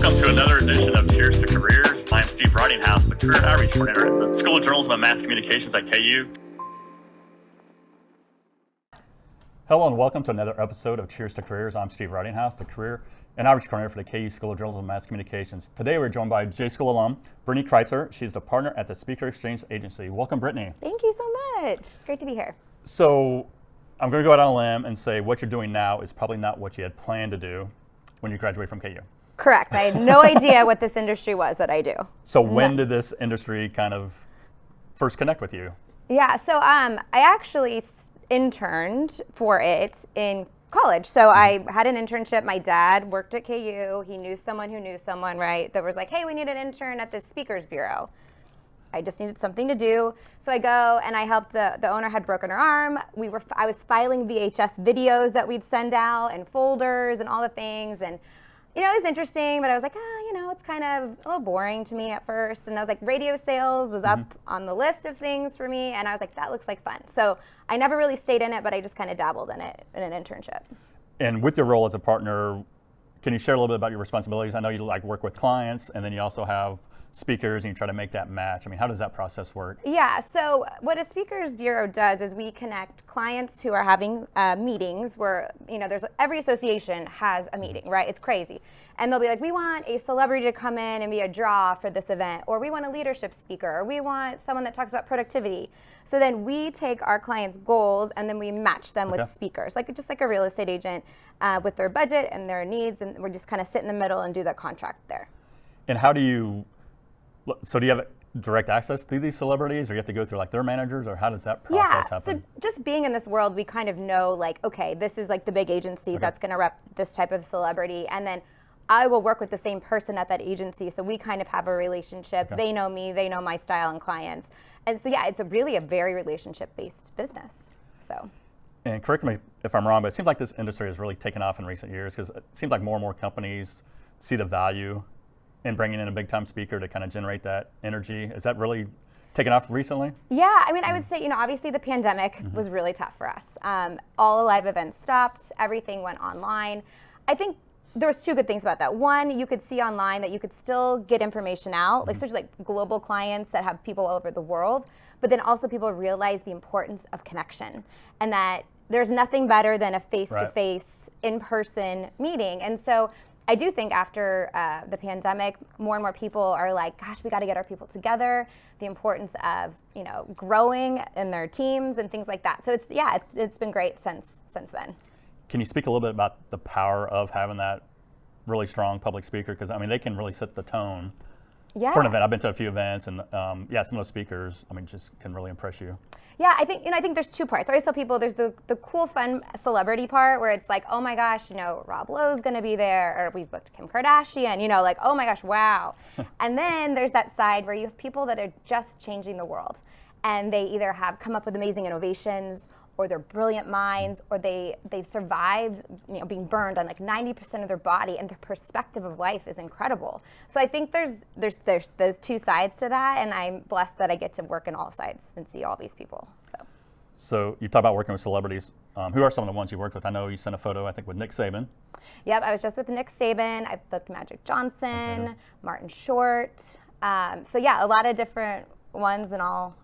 Welcome to another edition of Cheers to Careers. I'm Steve Ridinghouse, the Career Outreach Coordinator at the School of Journalism and Mass Communications at KU. Hello and welcome to another episode of Cheers to Careers. I'm Steve Ridinghouse, the Career and Outreach Coordinator for the KU School of Journalism and Mass Communications. Today we're joined by J School alum, Brittanny Kreutzer. She's the partner at the Speaker Exchange Agency. Welcome, Brittanny. Thank you so much. It's great to be here. So I'm going to go out on a limb and say what you're doing now is probably not what you had planned to do when you graduate from KU. Correct. I had no idea what this industry was that I do. So when did this industry kind of first connect with you? Yeah, so I actually interned for it in college. So I had an internship. My dad worked at KU. He knew someone who knew someone, right? That was like, hey, we need an intern at the Speakers Bureau. I just needed something to do. So I go and I helped the owner had broken her arm. I was filing VHS videos that we'd send out and folders and all the things. And it was interesting, but I was like, it's kind of a little boring to me at first. And I was like, radio sales was up on the list of things for me. And I was like, that looks like fun. So I never really stayed in it, but I just kind of dabbled in it in an internship. And with your role as a partner, can you share a little bit about your responsibilities? I know you work with clients, and then you also have speakers, and you try to make that match. I mean, how does that process work? Yeah, so what a Speakers Bureau does is we connect clients who are having meetings where, every association has a meeting, right? It's crazy. And they'll be like, we want a celebrity to come in and be a draw for this event, or we want a leadership speaker, or we want someone that talks about productivity. So then we take our clients' goals and then we match them with speakers, just like a real estate agent with their budget and their needs, and we just kind of sit in the middle and do the contract there. And how do you do you have direct access to these celebrities, or you have to go through their managers, or how does that process happen? So just being in this world, we kind of know okay, this is the big agency that's going to rep this type of celebrity, and then I will work with the same person at that agency, so we kind of have a relationship. They know me, they know my style and clients, and so it's really a very relationship-based business. So. And correct me if I'm wrong, but it seems like this industry has really taken off in recent years, because it seems like more and more companies see the value in bringing in a big-time speaker to kind of generate that energy. Is that really taken off recently? Yeah, I would say, obviously the pandemic was really tough for us. All the live events stopped, everything went online. I think there was two good things about that. One, you could see online that you could still get information out, especially global clients that have people all over the world, but then also people realize the importance of connection, and that there's nothing better than a face-to-face, in-person meeting. And so I do think after the pandemic, more and more people are like, gosh, we got to get our people together, the importance of, growing in their teams and things like that. So it's been great since then. Can you speak a little bit about the power of having that really strong public speaker? Because, they can really set the tone for an event. I've been to a few events, and some of those speakers, just can really impress you. Yeah, I think there's two parts. I always tell people there's the cool, fun celebrity part where it's like, oh my gosh, Rob Lowe's gonna be there, or we've booked Kim Kardashian, oh my gosh, wow. And then there's that side where you have people that are just changing the world, and they either have come up with amazing innovations, or they're brilliant minds, or they've survived being burned on 90% of their body, and their perspective of life is incredible. So I think there's those two sides to that, and I'm blessed that I get to work in all sides and see all these people. So you talk about working with celebrities. Who are some of the ones you worked with? I know you sent a photo, I think, with Nick Saban. Yep, I was just with Nick Saban. I've booked Magic Johnson, Martin Short. A lot of different ones in all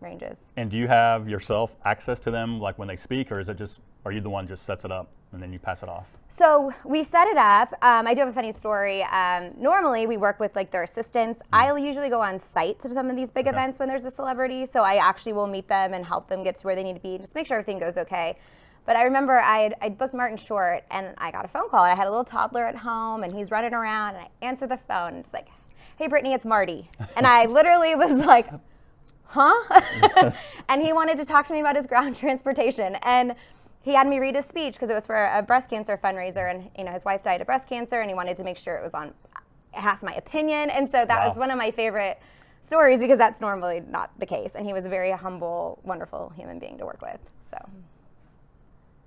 ranges. And do you have yourself access to them when they speak, or is it just, are you the one just sets it up and then you pass it off? So we set it up. I do have a funny story. Normally we work with their assistants. I'll usually go on site to some of these big events when there's a celebrity, so I actually will meet them and help them get to where they need to be, just make sure everything goes okay. But I remember I'd booked Martin Short, and I got a phone call. I had a little toddler at home, and he's running around, and I answer the phone, and it's like, hey, Brittanny, it's Marty. And I literally was like, huh? And he wanted to talk to me about his ground transportation. And he had me read his speech because it was for a breast cancer fundraiser. And, his wife died of breast cancer, and he wanted to make sure it asked my opinion. And so that was one of my favorite stories, because that's normally not the case. And he was a very humble, wonderful human being to work with. So.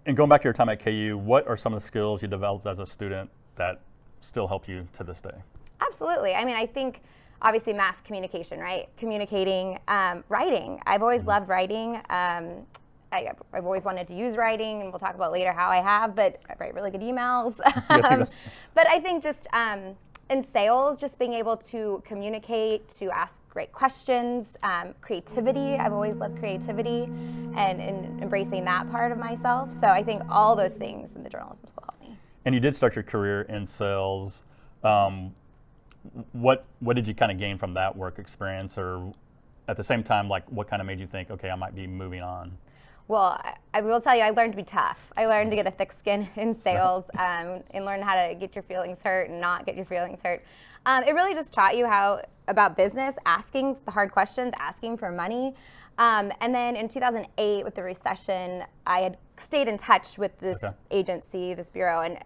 And going back to your time at KU, what are some of the skills you developed as a student that still help you to this day? Absolutely. I think obviously mass communication, right? Communicating, writing. I've always loved writing. I've always wanted to use writing, and we'll talk about later how I have, but I write really good emails. But I think just In sales, just being able to communicate, to ask great questions, creativity. I've always loved creativity and embracing that part of myself. So I think all those things in the journalism school helped me. And you did start your career in sales. What did you kind of gain from that work experience, or at the same time, like what kind of made you think, okay, I might be moving on? Well, I will tell you, I learned to be tough. I learned to get a thick skin in sales and learn how to get your feelings hurt and not get your feelings hurt. It really just taught you about business, asking the hard questions, asking for money. And then in 2008, with the recession, I had stayed in touch with this agency, this bureau, and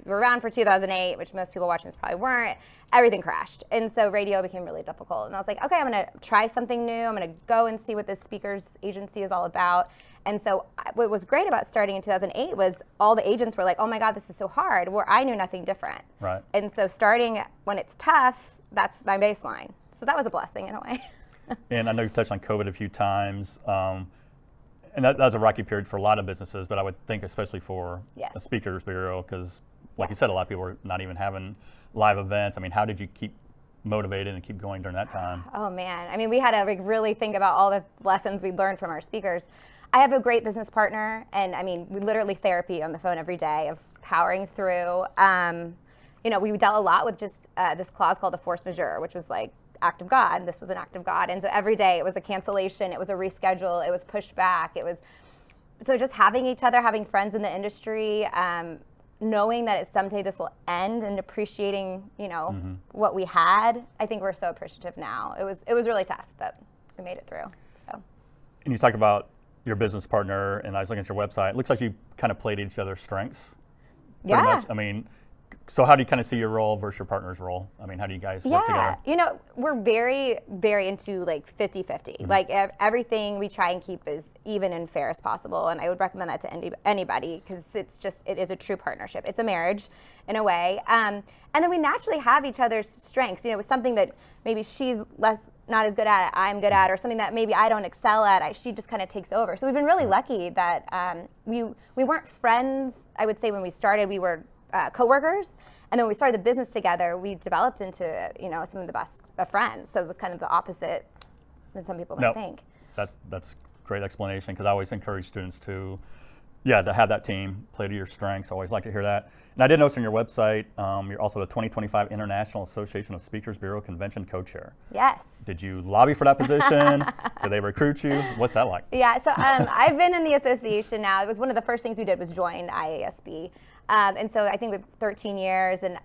around for 2008, which most people watching this probably weren't, everything crashed. And so radio became really difficult. And I was like, okay, I'm going to try something new. I'm going to go and see what this speakers agency is all about. And so what was great about starting in 2008 was all the agents were like, oh my God, this is so hard, where I knew nothing different. Right. And so starting when it's tough, that's my baseline. So that was a blessing in a way. And I know you've touched on COVID a few times. And that was a rocky period for a lot of businesses, but I would think especially for a speakers bureau, because like you said, a lot of people were not even having live events. I mean, how did you keep motivated and keep going during that time? Oh man, I mean, we had to really think about all the lessons we learned from our speakers. I have a great business partner, and I mean, we literally therapy on the phone every day of powering through. You know, we dealt a lot with just this clause called a force majeure, which was like act of God. This was an act of God. And so every day it was a cancellation, it was a reschedule, it was pushed back. So just having each other, having friends in the industry, knowing that someday this will end and appreciating, you know, what we had. I think we're so appreciative now. It was really tough, but we made it through. So. And you talk about your business partner, and I was looking at your website. It looks like you kind of played each other's strengths. Yeah. Much. I mean, so how do you kind of see your role versus your partner's role? I mean, how do you guys work together? You know, we're very, very into like 50-50. Like everything we try and keep as even and fair as possible. And I would recommend that to anybody, because it is a true partnership. It's a marriage in a way. And then we naturally have each other's strengths. You know, with something that maybe she's not as good at, I'm good at, or something that maybe I don't excel at, she just kind of takes over. So we've been really lucky that we weren't friends. I would say when we started, we were co-workers, and then when we started the business together, we developed into, you know, some of the best of friends. So it was kind of the opposite than some people might think. That's a great explanation, because I always encourage students to have that team, play to your strengths. I always like to hear that. And I did notice on your website, you're also the 2025 International Association of Speakers Bureau Convention co-chair. Yes. Did you lobby for that position? Did they recruit you? What's that like? Yeah, so I've been in the association now. It was one of the first things we did was join IASB. And so I think with 13 years, and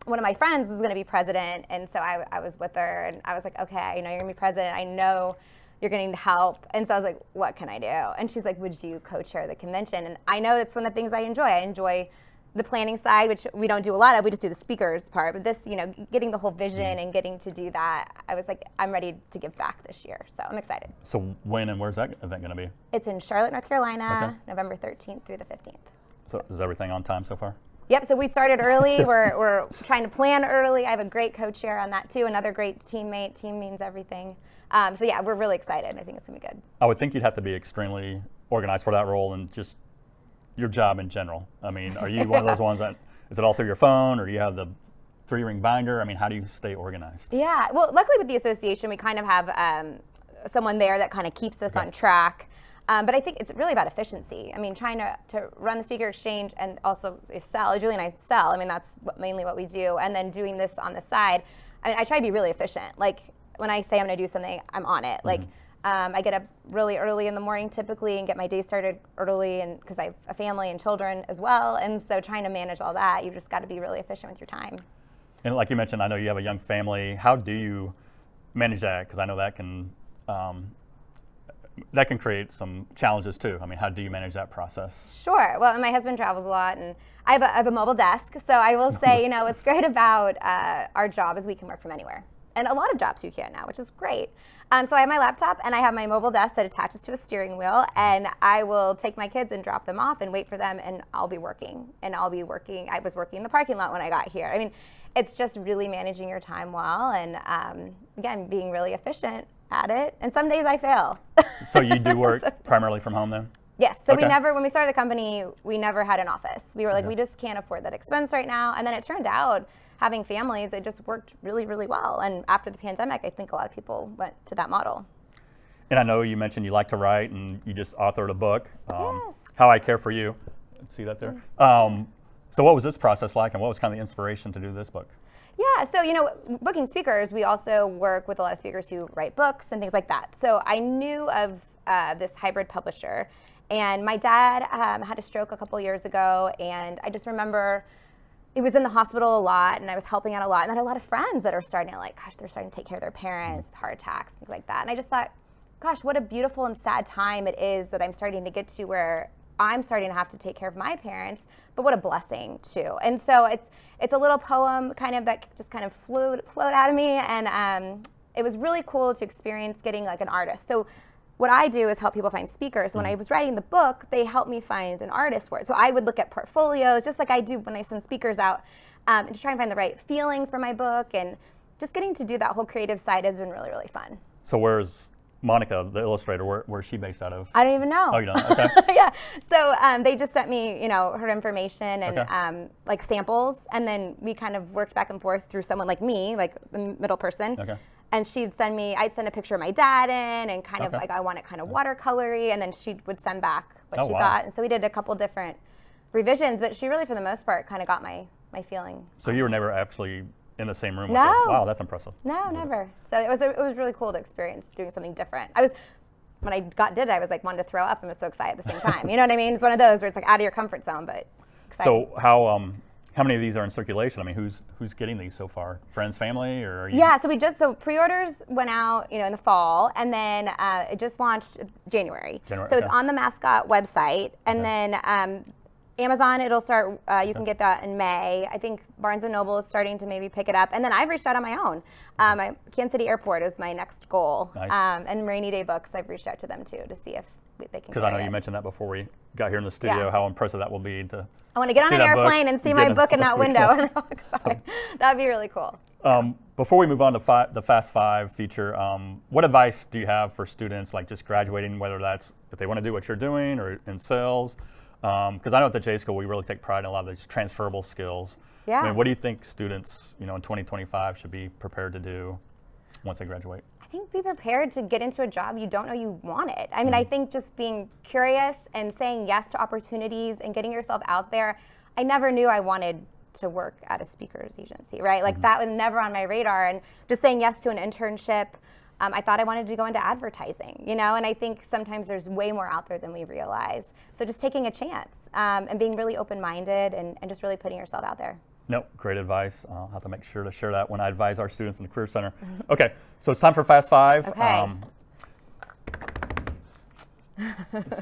one of my friends was going to be president, and so I was with her, and I was like, okay, you know, you're going to be president. I know you're going to need help. And so I was like, what can I do? And she's like, would you co-chair the convention? And I know that's one of the things I enjoy. I enjoy the planning side, which we don't do a lot of. We just do the speakers part. But this, you know, getting the whole vision and getting to do that, I was like, I'm ready to give back this year. So I'm excited. So when and where's that event going to be? It's in Charlotte, North Carolina, November 13th through the 15th. So is everything on time so far? Yep, so we started early. We're trying to plan early. I have a great co-chair on that too, another great teammate. Team means everything. So yeah, we're really excited. I think it's going to be good. I would think you'd have to be extremely organized for that role, and just your job in general. I mean, are you one of those ones that, is it all through your phone, or do you have the 3-ring binder? I mean, how do you stay organized? Yeah, well, luckily with the association, we kind of have someone there that kind of keeps us on track. But I think it's really about efficiency. I mean, trying to run the speaker exchange and also sell. Julie and I sell. I mean, that's mainly what we do. And then doing this on the side, I mean, I try to be really efficient. Like when I say I'm going to do something, I'm on it. Like I get up really early in the morning typically and get my day started early, and because I have a family and children as well. And so trying to manage all that, you just got to be really efficient with your time. And like you mentioned, I know you have a young family. How do you manage that? Because I know that can create some challenges too. I mean, how do you manage that process? Sure. Well, my husband travels a lot, and I have a mobile desk. So I will say, you know, what's great about our job is we can work from anywhere. And a lot of jobs you can now, which is great. So I have my laptop, and I have my mobile desk that attaches to a steering wheel, and I will take my kids and drop them off and wait for them, and I'll be working. I was working in the parking lot when I got here. I mean, it's just really managing your time well, and again, being really efficient at it. And some days I fail. So you do work primarily from home then? Yes. So when we started the company, we never had an office. We were like, we just can't afford that expense right now. And then it turned out, having families, it just worked really, really well. And after the pandemic, I think a lot of people went to that model. And I know you mentioned you like to write, and you just authored a book, Yes. How I Care for You. See that there? So what was this process like, and what was kind of the inspiration to do this book? Yeah, so booking speakers, we also work with a lot of speakers who write books and things like that. So I knew of this hybrid publisher, and my dad had a stroke a couple years ago, and I just remember it was in the hospital a lot, and I was helping out a lot, and I had a lot of friends that are starting to they're starting to take care of their parents with heart attacks, things like that. And I just thought, gosh, what a beautiful and sad time it is that I'm starting to get to where I'm starting to have to take care of my parents, but what a blessing too. And so it's a little poem kind of that just kind of flowed out of me, and it was really cool to experience getting like an artist. So what I do is help people find speakers. When I was writing the book, they helped me find an artist for it. So I would look at portfolios, just like I do when I send speakers out, to try and find the right feeling for my book, and just getting to do that whole creative side has been really, really fun. So where's Monica, the illustrator, where's she based out of? I don't even know. Oh, you don't? Okay. Yeah. So they just sent me, her information and like samples, and then we kind of worked back and forth through someone like me, like the middle person. Okay. And I'd send a picture of my dad in, and kind of like I want it kind of watercolory, and then she would send back what she thought. And so we did a couple different revisions, but she really, for the most part, kind of got my feeling. So you were never actually in the same room No. with her? Wow, that's impressive. No, never. So it was really cool to experience doing something different. When I did it, I was like wanted to throw up and was so excited at the same time. You know what I mean? It's one of those where it's like out of your comfort zone, but exciting. So how many of these are in circulation? I mean, who's getting these so far? Friends, family, or are you? Yeah, so pre-orders went out, in the fall, and then it just launched January. So it's on the Mascot website, and then Amazon, it'll start, you can get that in May. I think Barnes & Noble is starting to maybe pick it up. And then I've reached out on my own. Kansas City Airport is my next goal. Nice. And Rainy Day Books, I've reached out to them too to see if they can Because I know you mentioned that before we got here in the studio, how impressive that will be to I want to get on an airplane and see my book in that window. That'd be really cool. Before we move on to the Fast Five feature, what advice do you have for students like just graduating, whether that's if they want to do what you're doing or in sales? Because I know at the J School we really take pride in a lot of these transferable skills. Yeah. I mean, what do you think students, in 2025 should be prepared to do once they graduate? I think be prepared to get into a job you don't know you want it. I mean, I think just being curious and saying yes to opportunities and getting yourself out there. I never knew I wanted to work at a speaker's agency, right? Like that was never on my radar. And just saying yes to an internship, I thought I wanted to go into advertising, and I think sometimes there's way more out there than we realize. So just taking a chance and being really open-minded and just really putting yourself out there. Nope, great advice. I'll have to make sure to share that when I advise our students in the Career Center. Okay, so it's time for Fast Five. Okay.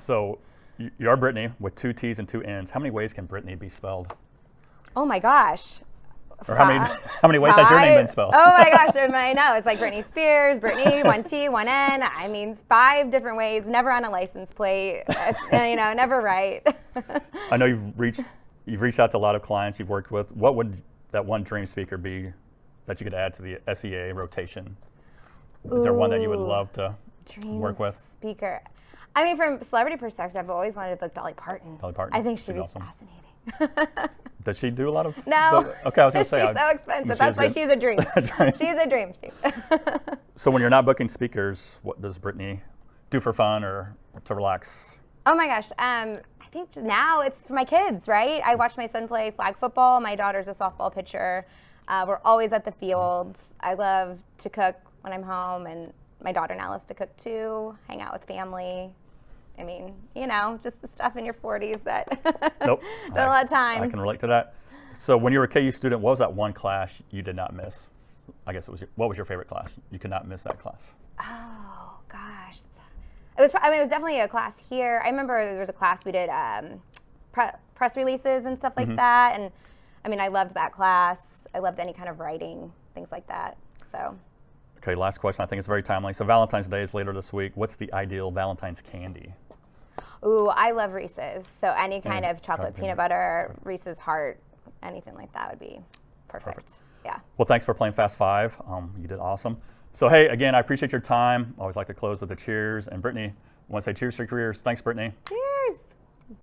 So you are Brittanny with 2 T's and 2 N's. How many ways can Brittanny be spelled? Oh my gosh. Or how many ways has your name been spelled? Oh my gosh, I know. It's like Britney Spears, Britney, 1 T, 1 N. I mean, 5 different ways, never on a license plate, never right. I know you've reached out to a lot of clients you've worked with. What would that one dream speaker be that you could add to the SEA rotation? Is there one that you would love to work with? Speaker. I mean, from celebrity perspective, I've always wanted to book Dolly Parton. Dolly Parton. I think she'd be awesome. fascinating. Does she do a lot of? No. Okay, I was going to say. She's so expensive. That's why she's a dream. She's a dream, Steve. So when you're not booking speakers, what does Brittanny do for fun or to relax? Oh my gosh. I think now it's for my kids, right? I watch my son play flag football. My daughter's a softball pitcher. We're always at the fields. I love to cook when I'm home, and my daughter now loves to cook too, hang out with family. I mean, just the stuff in your 40s that Nope. not a lot of time. I can relate to that. So when you were a KU student, what was that one class you did not miss? I guess what was your favorite class? You could not miss that class. Oh gosh, it was definitely a class here. I remember there was a class we did press releases and stuff like that, and I mean I loved that class. I loved any kind of writing, things like that. So. Okay, last question. I think it's very timely. So Valentine's Day is later this week. What's the ideal Valentine's candy? Ooh, I love Reese's. So any kind of chocolate peanut butter, Reese's Heart, anything like that would be perfect. Yeah. Well, thanks for playing Fast Five. You did awesome. So hey, again, I appreciate your time. I always like to close with a cheers. And Brittanny, I want to say cheers to your careers. Thanks, Brittanny. Cheers.